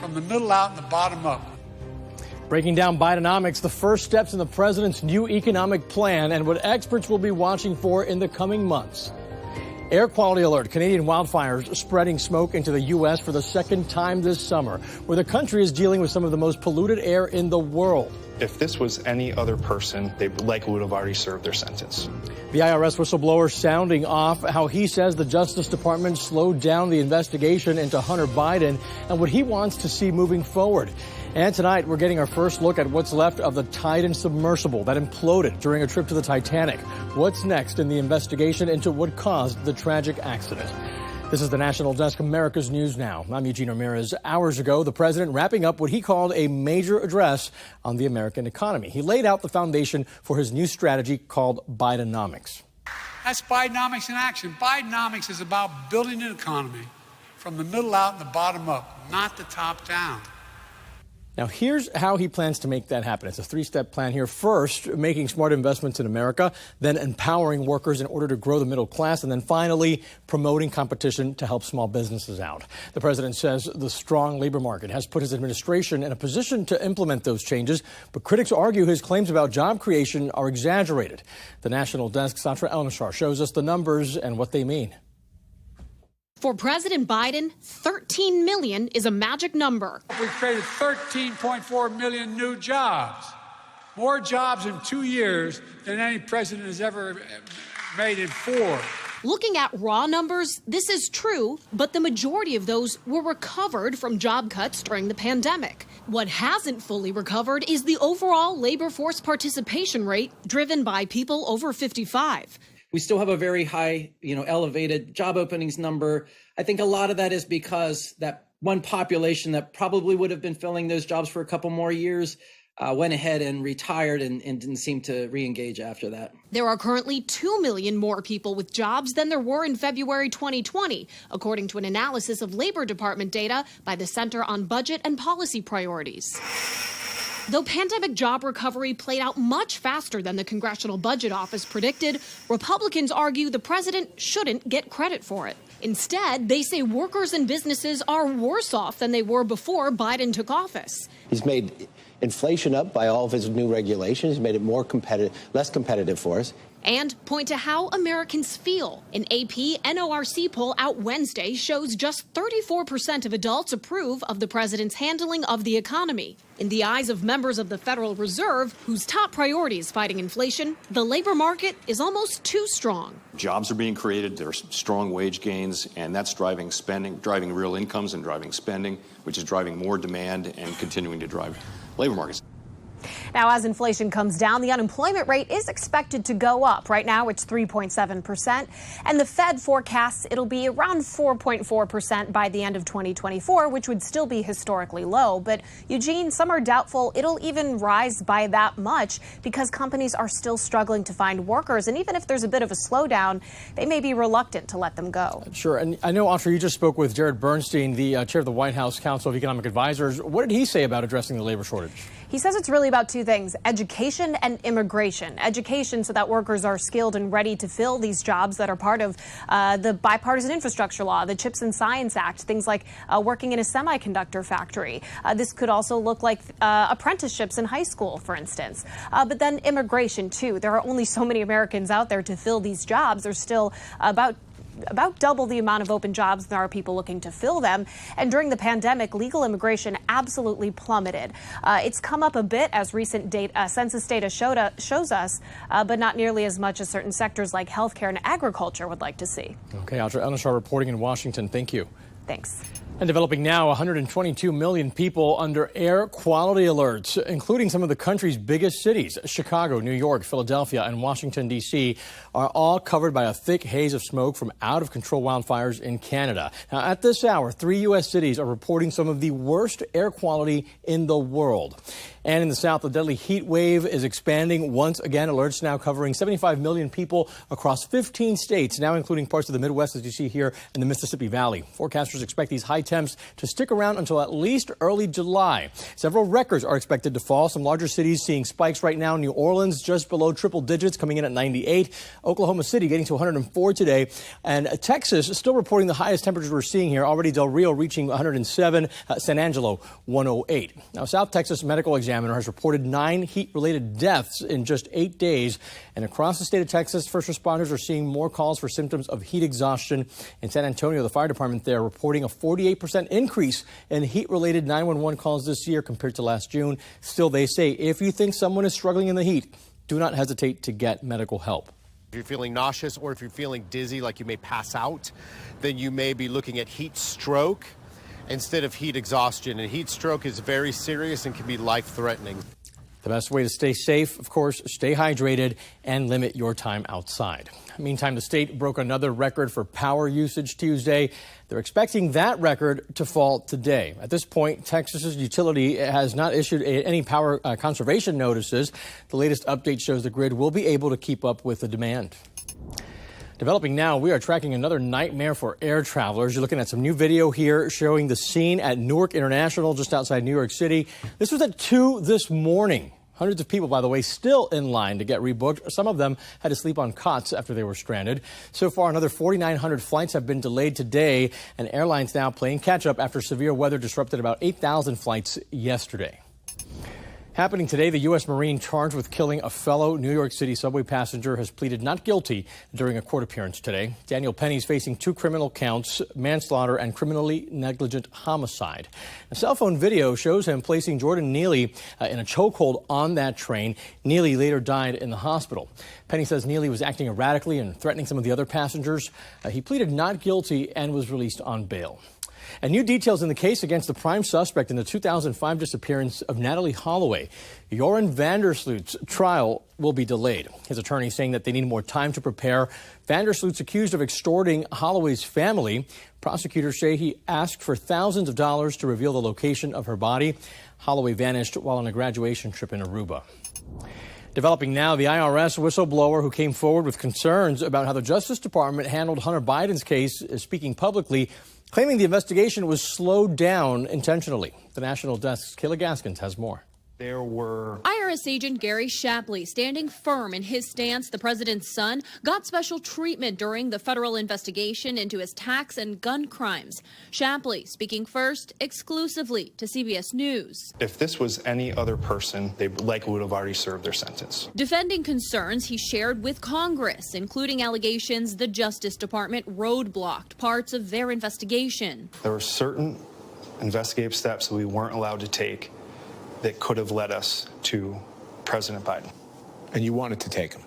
from the middle out and the bottom up. Breaking down Bidenomics, the first steps in the president's new economic plan and what experts will be watching for in the coming months. Air quality alert. Canadian wildfires spreading smoke into the U.S. for the second time this summer, where the country is dealing with some of the most polluted air in the world. If this was any other person, they likely would have already served their sentence. The IRS whistleblower sounding off how he says the Justice Department slowed down the investigation into Hunter Biden and what he wants to see moving forward. And tonight, we're getting our first look at what's left of the Titan submersible that imploded during a trip to the Titanic. What's next in the investigation into what caused the tragic accident? This is the National Desk, America's News Now. I'm Eugene Ramirez. Hours ago, the president wrapping up what he called a major address on the American economy. He laid out the foundation for his new strategy called Bidenomics. That's Bidenomics in action. Bidenomics is about building an economy from the middle out and the bottom up, not the top down. Now, here's how he plans to make that happen. It's a three-step plan here. First, making smart investments in America, then empowering workers in order to grow the middle class, and then finally promoting competition to help small businesses out. The president says the strong labor market has put his administration in a position to implement those changes, but critics argue his claims about job creation are exaggerated. The National Desk, Satra Elnashar, shows us the numbers and what they mean. For President Biden, 13 million is a magic number. We've created 13.4 million new jobs, more jobs in 2 years than any president has ever made in 4. Looking at raw numbers, this is true, but the majority of those were recovered from job cuts during the pandemic. What hasn't fully recovered is the overall labor force participation rate driven by people over 55. We still have a very high, elevated job openings number. I think a lot of that is because that one population that probably would have been filling those jobs for a couple more years went ahead and retired and didn't seem to re-engage after that. There are currently 2 million more people with jobs than there were in February 2020, according to an analysis of Labor Department data by the Center on Budget and Policy Priorities. Though pandemic job recovery played out much faster than the Congressional Budget Office predicted, Republicans argue the president shouldn't get credit for it. Instead, they say workers and businesses are worse off than they were before Biden took office. He's made inflation up by all of his new regulations. He's made it more competitive, less competitive for us. And point to how Americans feel. An AP NORC poll out Wednesday shows just 34% of adults approve of the president's handling of the economy. In the eyes of members of the Federal Reserve, whose top priority is fighting inflation, the labor market is almost too strong. Jobs are being created, there's strong wage gains, and that's driving spending, driving real incomes and driving spending, which is driving more demand and continuing to drive labor markets. Now, as inflation comes down, the unemployment rate is expected to go up. Right now, it's 3.7%, and the Fed forecasts it'll be around 4.4% by the end of 2024, which would still be historically low. But, Eugene, some are doubtful it'll even rise by that much because companies are still struggling to find workers. And even if there's a bit of a slowdown, they may be reluctant to let them go. Sure. And I know, Audrey, you just spoke with Jared Bernstein, the chair of the White House Council of Economic Advisors. What did he say about addressing the labor shortage? He says it's really about two things: education and immigration. Education so that workers are skilled and ready to fill these jobs that are part of the bipartisan infrastructure law, the CHIPS and Science Act, things like working in a semiconductor factory. This could also look like apprenticeships in high school, for instance. But then immigration, too. There are only so many Americans out there to fill these jobs. There's still about double the amount of open jobs there are people looking to fill them. And during the pandemic, legal immigration absolutely plummeted. It's come up a bit as recent census data shows us, but not nearly as much as certain sectors like healthcare and agriculture would like to see. Okay, Audrey Elnashar reporting in Washington. Thank you. Thanks. And developing now, 122 million people under air quality alerts, including some of the country's biggest cities. Chicago, New York, Philadelphia, and Washington, D.C. are all covered by a thick haze of smoke from out-of-control wildfires in Canada. Now, at this hour, 3 U.S. cities are reporting some of the worst air quality in the world. And in the south, the deadly heat wave is expanding once again. Alerts now covering 75 million people across 15 states, now including parts of the Midwest, as you see here in the Mississippi Valley. Forecasters expect these high temps to stick around until at least early July. Several records are expected to fall. Some larger cities seeing spikes right now. New Orleans just below triple digits, coming in at 98. Oklahoma City getting to 104 today. And Texas is still reporting the highest temperatures we're seeing here. Already Del Rio reaching 107, San Angelo 108. Now, South Texas Medical Examiner has reported 9 heat-related deaths in just 8 days. And across the state of Texas, first responders are seeing more calls for symptoms of heat exhaustion. In San Antonio, the fire department there reporting a 48% increase in heat-related 911 calls this year compared to last June. Still, they say if you think someone is struggling in the heat, do not hesitate to get medical help. If you're feeling nauseous or if you're feeling dizzy, like you may pass out, then you may be looking at heat stroke instead of heat exhaustion. And heat stroke is very serious and can be life-threatening. The best way to stay safe, of course, stay hydrated and limit your time outside. Meantime, the state broke another record for power usage Tuesday. They're expecting that record to fall today. At this point, Texas's utility has not issued any power conservation notices. The latest update shows the grid will be able to keep up with the demand. Developing now, we are tracking another nightmare for air travelers. You're looking at some new video here showing the scene at Newark International, just outside New York City. This was at 2 this morning. Hundreds of people, by the way, still in line to get rebooked. Some of them had to sleep on cots after they were stranded. So far, another 4,900 flights have been delayed today, and airlines now playing catch up after severe weather disrupted about 8,000 flights yesterday. Happening today, the U.S. Marine charged with killing a fellow New York City subway passenger has pleaded not guilty during a court appearance today. Daniel Penny is facing 2 criminal counts, manslaughter and criminally negligent homicide. A cell phone video shows him placing Jordan Neely in a chokehold on that train. Neely later died in the hospital. Penny says Neely was acting erratically and threatening some of the other passengers. He pleaded not guilty and was released on bail. And new details in the case against the prime suspect in the 2005 disappearance of Natalie Holloway. Joran Vandersloot's trial will be delayed. His attorney saying that they need more time to prepare. Vandersloot's accused of extorting Holloway's family. Prosecutors say he asked for thousands of dollars to reveal the location of her body. Holloway vanished while on a graduation trip in Aruba. Developing now, the IRS whistleblower who came forward with concerns about how the Justice Department handled Hunter Biden's case is speaking publicly, claiming the investigation was slowed down intentionally. The National Desk's Kayla Gaskins has more. There were IRS agent Gary Shapley standing firm in his stance. The president's son got special treatment during the federal investigation into his tax and gun crimes. Shapley speaking first exclusively to CBS News. If this was any other person, they likely would have already served their sentence. Defending concerns he shared with Congress, including allegations the Justice Department roadblocked parts of their investigation. There were certain investigative steps that we weren't allowed to take that could have led us to President Biden. And you wanted to take them?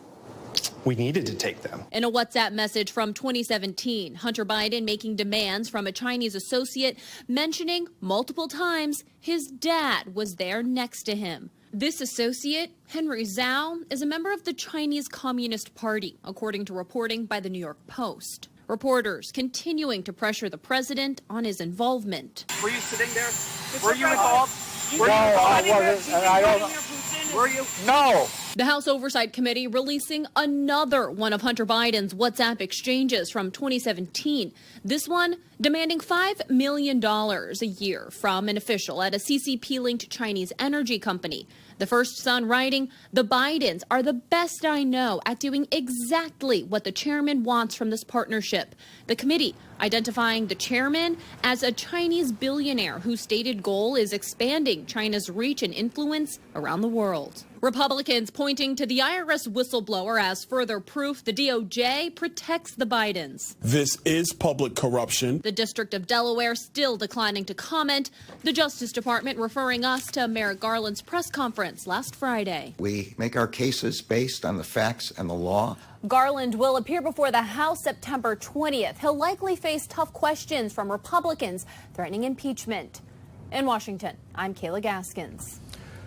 We needed to take them. In a WhatsApp message from 2017, Hunter Biden making demands from a Chinese associate, mentioning multiple times his dad was there next to him. This associate, Henry Zhao, is a member of the Chinese Communist Party, according to reporting by the New York Post. Reporters continuing to pressure the president on his involvement. Were you sitting there? Were you involved? No, I wasn't, and I don't. Were you? No. The House Oversight Committee releasing another one of Hunter Biden's WhatsApp exchanges from 2017. This one demanding $5 million a year from an official at a CCP-linked Chinese energy company. The first son writing, "The Bidens are the best I know at doing exactly what the chairman wants from this partnership." The committee identifying the chairman as a Chinese billionaire whose stated goal is expanding China's reach and influence around the world. Republicans pointing to the IRS whistleblower as further proof the DOJ protects the Bidens. This is public corruption. The District of Delaware still declining to comment. The Justice Department referring us to Merrick Garland's press conference last Friday. We make our cases based on the facts and the law. Garland will appear before the House September 20th. He'll likely face tough questions from Republicans threatening impeachment. In Washington, I'm Kayla Gaskins.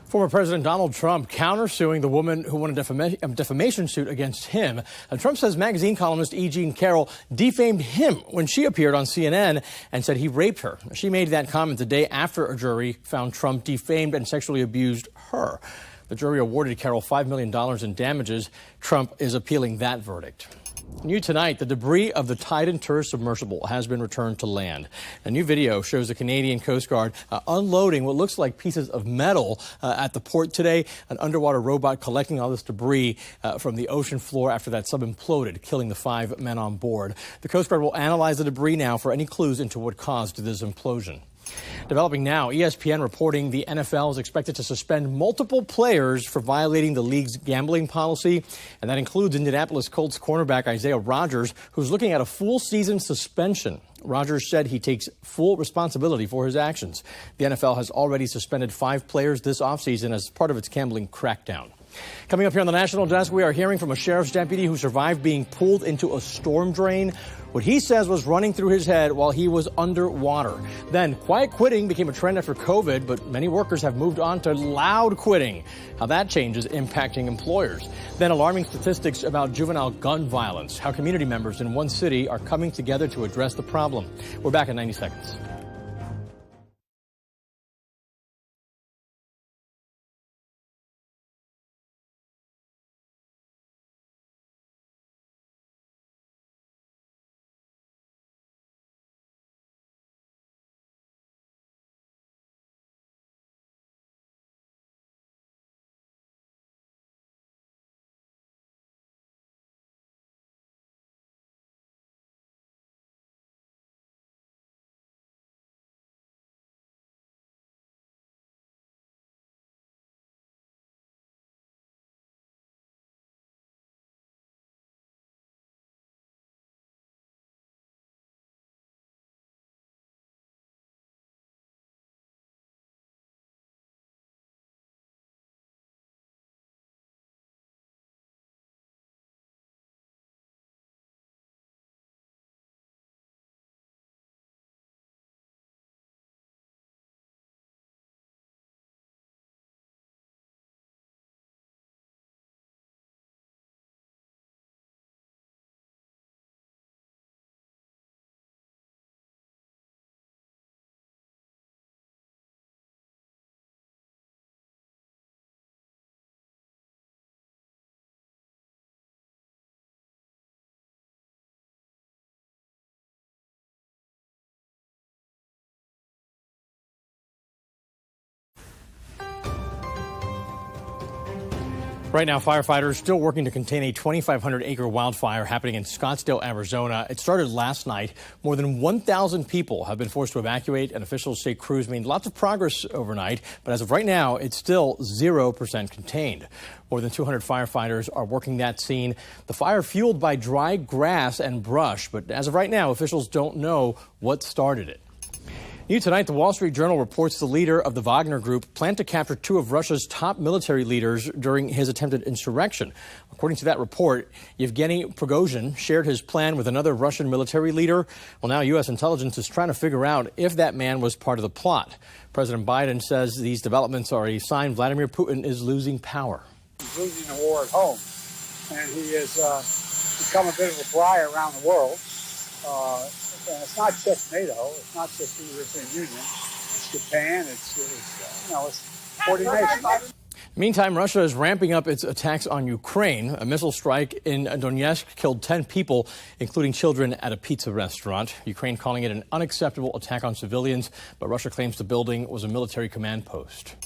Former President Donald Trump countersuing the woman who won a defamation suit against him. Trump says magazine columnist E. Jean Carroll defamed him when she appeared on CNN and said he raped her. She made that comment the day after a jury found Trump defamed and sexually abused her. The jury awarded Carroll $5 million in damages. Trump is appealing that verdict. New tonight, the debris of the Titan tourist submersible has been returned to land. A new video shows the Canadian Coast Guard unloading what looks like pieces of metal at the port today. An underwater robot collecting all this debris from the ocean floor after that sub imploded, killing the 5 men on board. The Coast Guard will analyze the debris now for any clues into what caused this implosion. Developing now, ESPN reporting the NFL is expected to suspend multiple players for violating the league's gambling policy, and that includes Indianapolis Colts cornerback Isaiah Rodgers, who's looking at a full season suspension. Rodgers said he takes full responsibility for his actions. The NFL has already suspended 5 players this offseason as part of its gambling crackdown. Coming up here on the National Desk, we are hearing from a sheriff's deputy who survived being pulled into a storm drain. What he says was running through his head while he was underwater. Then quiet quitting became a trend after COVID, but many workers have moved on to loud quitting. How that change is impacting employers. Then alarming statistics about juvenile gun violence. How community members in one city are coming together to address the problem. We're back in 90 seconds. Right now, firefighters still working to contain a 2,500-acre wildfire happening in Scottsdale, Arizona. It started last night. More than 1,000 people have been forced to evacuate, and officials say crews made lots of progress overnight. But as of right now, it's still 0% contained. More than 200 firefighters are working that scene. The fire fueled by dry grass and brush. But as of right now, officials don't know what started it. New tonight, the Wall Street Journal reports the leader of the Wagner Group planned to capture 2 of Russia's top military leaders during his attempted insurrection. According to that report, Yevgeny Prigozhin shared his plan with another Russian military leader. Well, now U.S. intelligence is trying to figure out if that man was part of the plot. President Biden says these developments are a sign Vladimir Putin is losing power. He's losing the war at home, and he has become a bit of a fly around the world. And it's not just NATO, it's not just the European Union, it's Japan, it's 40 nations. Meantime, Russia is ramping up its attacks on Ukraine. A missile strike in Donetsk killed 10 people, including children, at a pizza restaurant. Ukraine calling it an unacceptable attack on civilians, but Russia claims the building was a military command post.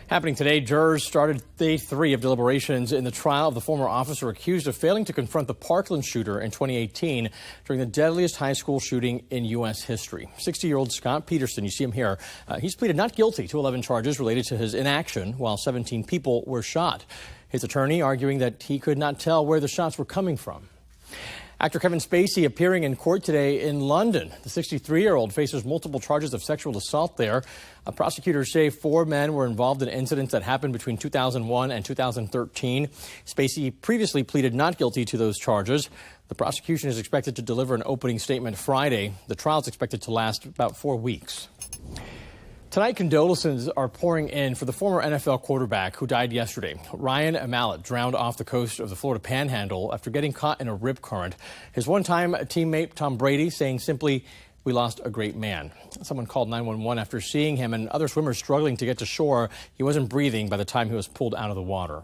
Happening today, jurors started day 3 of deliberations in the trial of the former officer accused of failing to confront the Parkland shooter in 2018 during the deadliest high school shooting in U.S. history. 60-year-old Scott Peterson, you see him here, he's pleaded not guilty to 11 charges related to his inaction while 17 people were shot. His attorney arguing that he could not tell where the shots were coming from. Actor Kevin Spacey appearing in court today in London. The 63-year-old faces multiple charges of sexual assault there. Prosecutors say 4 men were involved in incidents that happened between 2001 and 2013. Spacey previously pleaded not guilty to those charges. The prosecution is expected to deliver an opening statement Friday. The trial is expected to last about 4 weeks. Tonight, condolences are pouring in for the former NFL quarterback who died yesterday. Ryan Mallett drowned off the coast of the Florida Panhandle after getting caught in a rip current. His one-time teammate, Tom Brady, saying simply, "We lost a great man." Someone called 911 after seeing him and other swimmers struggling to get to shore. He wasn't breathing by the time he was pulled out of the water.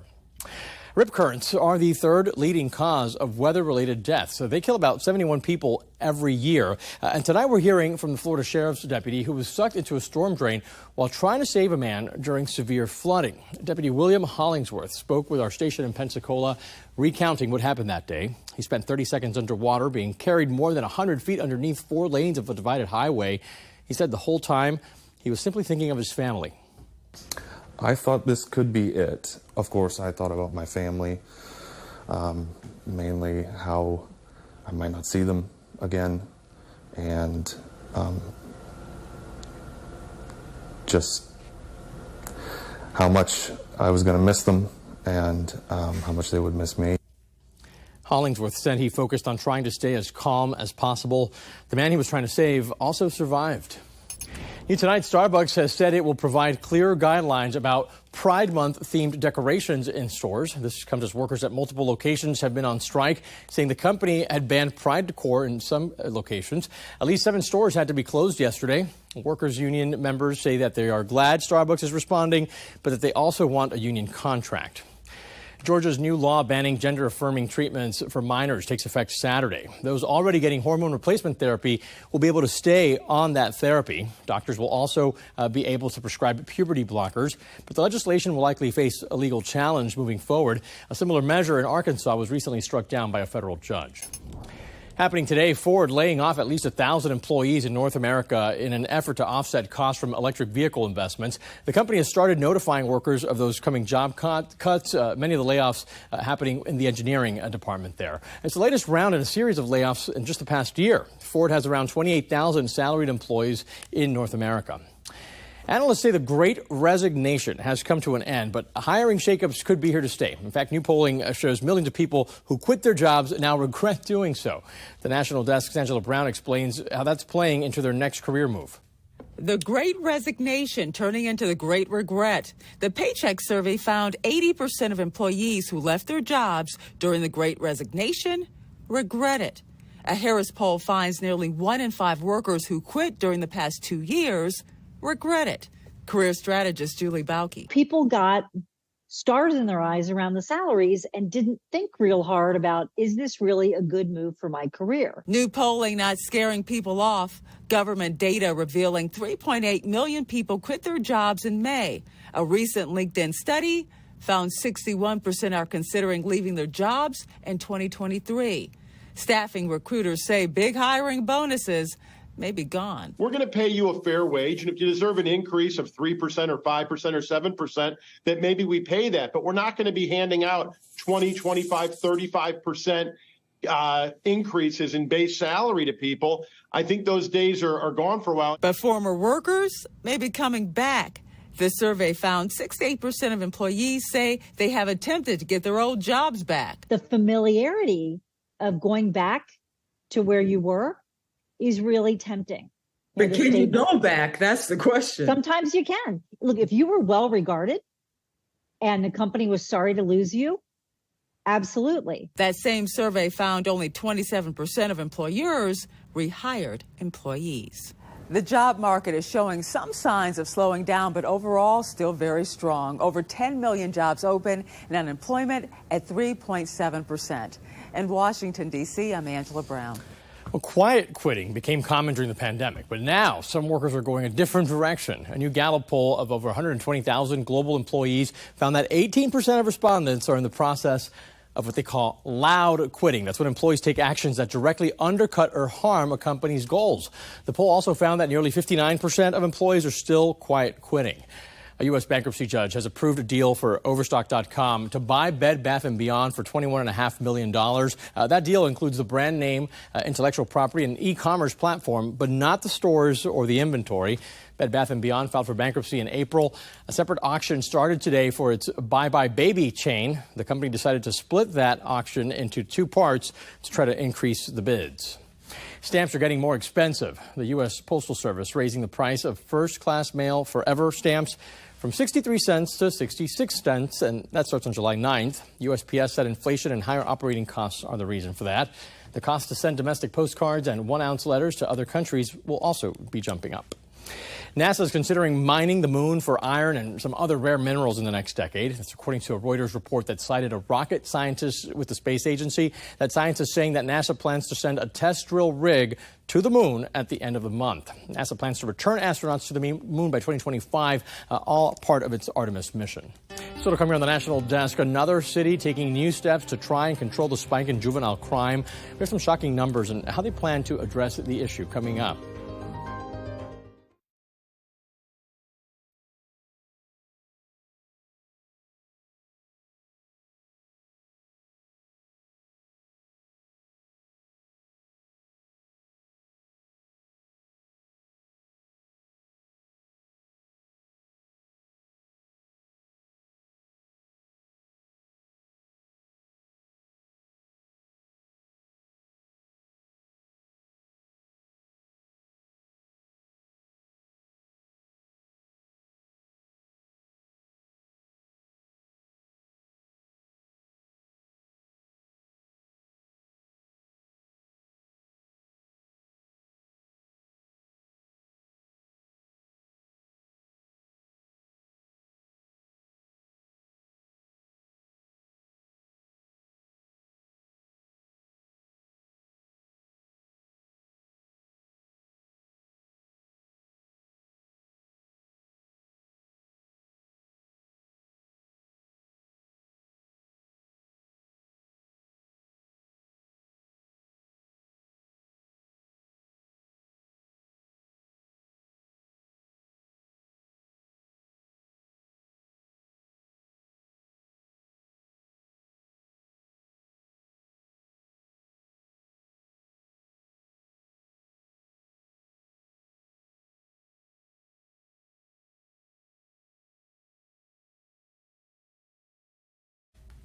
Rip currents are the third leading cause of weather-related deaths. So they kill about 71 people every year. And tonight we're hearing from the Florida Sheriff's deputy who was sucked into a storm drain while trying to save a man during severe flooding. Deputy William Hollingsworth spoke with our station in Pensacola, recounting what happened that day. He spent 30 seconds underwater, being carried more than 100 feet underneath 4 lanes of a divided highway. He said the whole time he was simply thinking of his family. I thought this could be it. Of course, I thought about my family, mainly how I might not see them again, and just how much I was going to miss them and how much they would miss me. Hollingsworth said he focused on trying to stay as calm as possible. The man he was trying to save also survived. New tonight, Starbucks has said it will provide clearer guidelines about Pride Month themed decorations in stores. This comes as workers at multiple locations have been on strike, saying the company had banned Pride decor in some locations. At least 7 stores had to be closed yesterday. Workers' union members say that they are glad Starbucks is responding, but that they also want a union contract. Georgia's new law banning gender-affirming treatments for minors takes effect Saturday. Those already getting hormone replacement therapy will be able to stay on that therapy. Doctors will also be able to prescribe puberty blockers, but the legislation will likely face a legal challenge moving forward. A similar measure in Arkansas was recently struck down by a federal judge. Happening today, Ford laying off at least 1,000 employees in North America in an effort to offset costs from electric vehicle investments. The company has started notifying workers of those coming job cuts, many of the layoffs happening in the engineering department there. It's the latest round in a series of layoffs in just the past year. Ford has around 28,000 salaried employees in North America. Analysts say the Great Resignation has come to an end, but hiring shakeups could be here to stay. In fact, new polling shows millions of people who quit their jobs now regret doing so. The National Desk's Angela Brown explains how that's playing into their next career move. The Great Resignation turning into the Great Regret. The Paycheck survey found 80% of employees who left their jobs during the Great Resignation regret it. A Harris poll finds nearly 1 in 5 workers who quit during the past 2 years regret it. Career strategist Julie Bauke. People got stars in their eyes around the salaries and didn't think real hard about, is this really a good move for my career? New polling not scaring people off. Government data revealing 3.8 million people quit their jobs in May. A recent LinkedIn study found 61% are considering leaving their jobs in 2023. Staffing recruiters say big hiring bonuses may be gone. We're going to pay you a fair wage, and if you deserve an increase of 3% or 5% or 7%, that maybe we pay that. But we're not going to be handing out 20, 25, 35% increases in base salary to people. I think those days are gone for a while. But former workers may be coming back. The survey found 68% of employees say they have attempted to get their old jobs back. The familiarity of going back to where you were is really tempting. But can you go back? That's the question. Sometimes you can. Look, if you were well regarded and the company was sorry to lose you, absolutely. That same survey found only 27% of employers rehired employees. The job market is showing some signs of slowing down, but overall still very strong. Over 10 million jobs open and unemployment at 3.7%. In Washington, D.C., I'm Angela Brown. Well, quiet quitting became common during the pandemic, but now some workers are going a different direction. A new Gallup poll of over 120,000 global employees found that 18% of respondents are in the process of what they call loud quitting. That's when employees take actions that directly undercut or harm a company's goals. The poll also found that nearly 59% of employees are still quiet quitting. A U.S. bankruptcy judge has approved a deal for Overstock.com to buy Bed Bath & Beyond for $21.5 million. That deal includes the brand name, intellectual property, and e-commerce platform, but not the stores or the inventory. Bed Bath & Beyond filed for bankruptcy in April. A separate auction started today for its Bye Bye Baby chain. The company decided to split that auction into 2 parts to try to increase the bids. Stamps are getting more expensive. The U.S. Postal Service raising the price of first-class mail forever stamps from 63 cents to 66 cents, and that starts on July 9th. USPS said inflation and higher operating costs are the reason for that. The cost to send domestic postcards and 1-ounce letters to other countries will also be jumping up. NASA is considering mining the moon for iron and some other rare minerals in the next decade. That's according to a Reuters report that cited a rocket scientist with the space agency. That scientist saying that NASA plans to send a test drill rig to the moon at the end of the month. NASA plans to return astronauts to the moon by 2025, all part of its Artemis mission. So coming on the national desk, another city taking new steps to try and control the spike in juvenile crime. There's some shocking numbers and how they plan to address the issue coming up.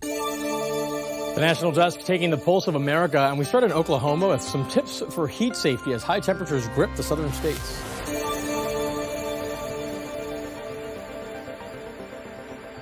The National Desk taking the pulse of America, and we start in Oklahoma with some tips for heat safety as high temperatures grip the southern states.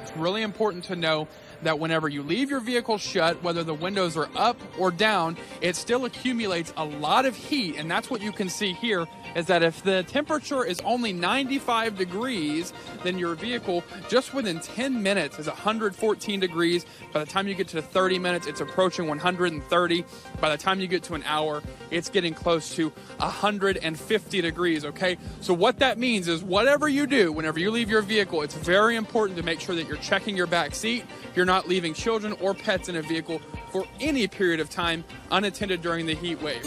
It's really important to know that whenever you leave your vehicle shut, whether the windows are up or down, it still accumulates a lot of heat. And that's what you can see here, is that if the temperature is only 95 degrees, then your vehicle just within 10 minutes is 114 degrees. By the time you get to 30 minutes, it's approaching 130. By the time you get to an hour, it's getting close to 150 degrees, okay? So what that means is whatever you do, whenever you leave your vehicle, it's very important to make sure that you're checking your back seat. You're not leaving children or pets in a vehicle for any period of time unattended during the heat wave.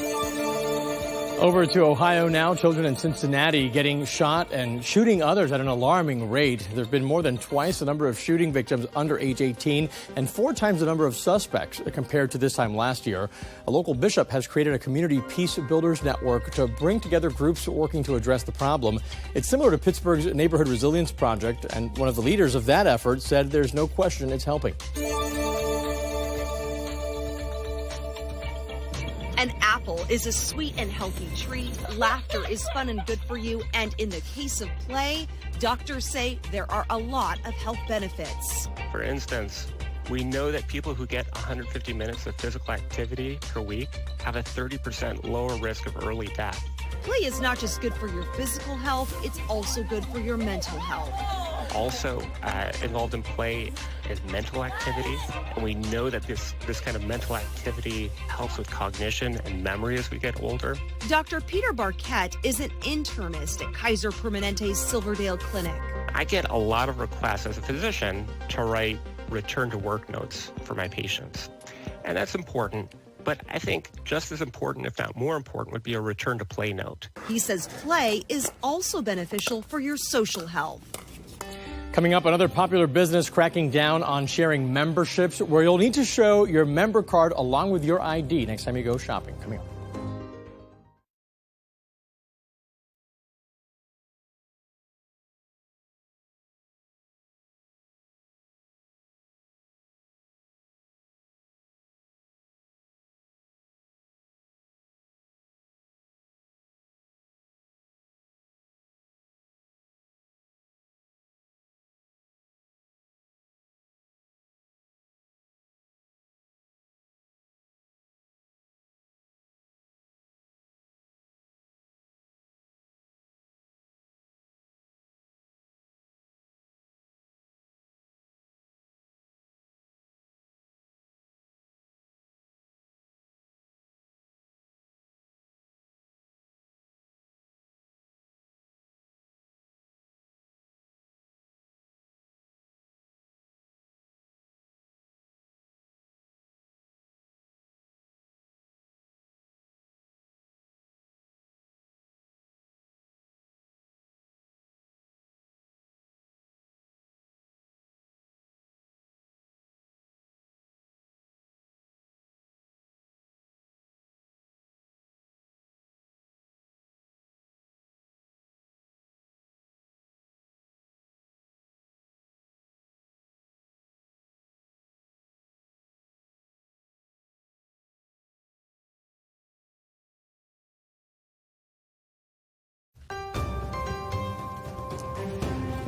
Over to Ohio now. Children in Cincinnati getting shot and shooting others at an alarming rate. There have been more than twice the number of shooting victims under age 18 and 4 times the number of suspects compared to this time last year. A local bishop has created a community peace builders network to bring together groups working to address the problem. It's similar to Pittsburgh's Neighborhood Resilience Project, and one of the leaders of that effort said there's no question it's helping. An apple is a sweet and healthy treat. Laughter is fun and good for you. And in the case of play, doctors say there are a lot of health benefits. For instance, we know that people who get 150 minutes of physical activity per week have a 30% lower risk of early death. Play is not just good for your physical health, it's also good for your mental health. Also involved in play is mental activity, and we know that this kind of mental activity helps with cognition and memory as we get older. Dr. Peter Barquette is an internist at Kaiser Permanente's Silverdale Clinic. I get a lot of requests as a physician to write return to work notes for my patients, and that's important. But I think just as important, if not more important, would be a return to play note. He says play is also beneficial for your social health. Coming up, another popular business cracking down on sharing memberships, where you'll need to show your member card along with your ID next time you go shopping. Coming up.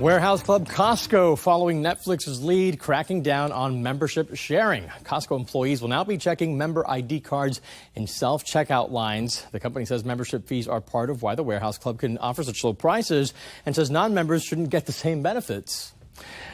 Warehouse Club Costco following Netflix's lead, cracking down on membership sharing. Costco employees will now be checking member ID cards in self-checkout lines. The company says membership fees are part of why the Warehouse Club can offer such low prices and says non-members shouldn't get the same benefits.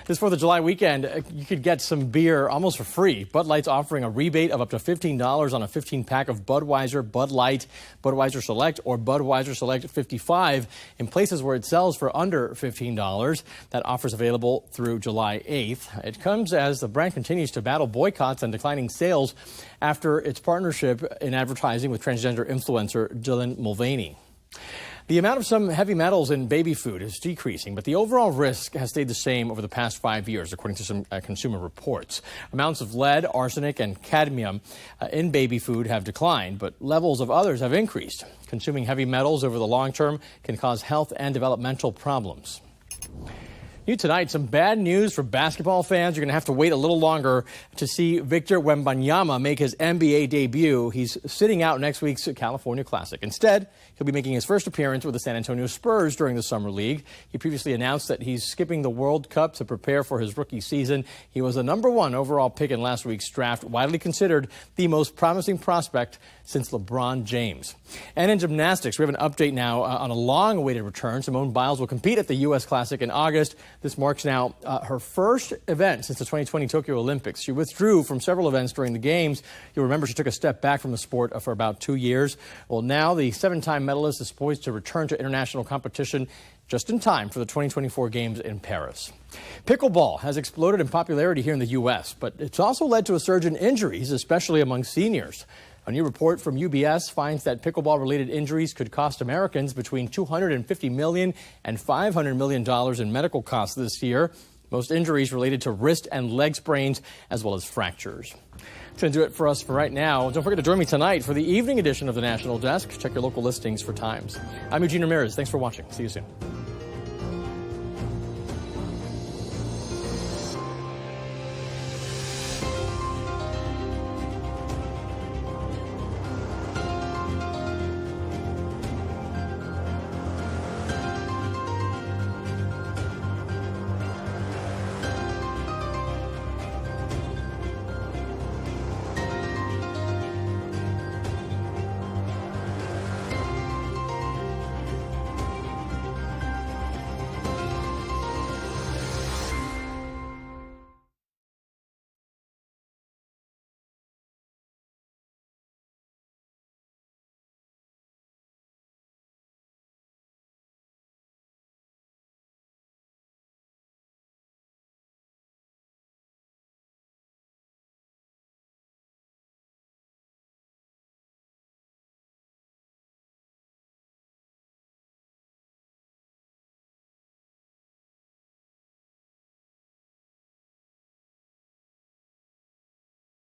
This 4th of July weekend, you could get some beer almost for free. Bud Light's offering a rebate of up to $15 on a 15-pack of Budweiser, Bud Light, Budweiser Select, or Budweiser Select 55 in places where it sells for under $15. That offer's available through July 8th. It comes as the brand continues to battle boycotts and declining sales after its partnership in advertising with transgender influencer Dylan Mulvaney. The amount of some heavy metals in baby food is decreasing, but the overall risk has stayed the same over the past 5 years, according to some consumer reports. Amounts of lead, arsenic, and cadmium in baby food have declined, but levels of others have increased. Consuming heavy metals over the long term can cause health and developmental problems. New tonight, some bad news for basketball fans. You're going to have to wait a little longer to see Victor Wembanyama make his NBA debut. He's sitting out next week's California Classic. Instead, he'll be making his first appearance with the San Antonio Spurs during the Summer League. He previously announced that he's skipping the World Cup to prepare for his rookie season. He was the #1 overall pick in last week's draft, widely considered the most promising prospect since LeBron James. And in gymnastics, we have an update now on a long-awaited return. Simone Biles will compete at the U.S. Classic in August. This marks now her first event since the 2020 Tokyo Olympics. She withdrew from several events during the Games. You'll remember she took a step back from the sport for about 2 years. Well, now the 7-time medalist is poised to return to international competition just in time for the 2024 Games in Paris. Pickleball has exploded in popularity here in the U.S., but it's also led to a surge in injuries, especially among seniors. A new report from UBS finds that pickleball-related injuries could cost Americans between $250 million and $500 million in medical costs this year. Most injuries related to wrist and leg sprains, as well as fractures. That's going to do it for us for right now. Don't forget to join me tonight for the evening edition of the National Desk. Check your local listings for times. I'm Eugene Ramirez. Thanks for watching. See you soon.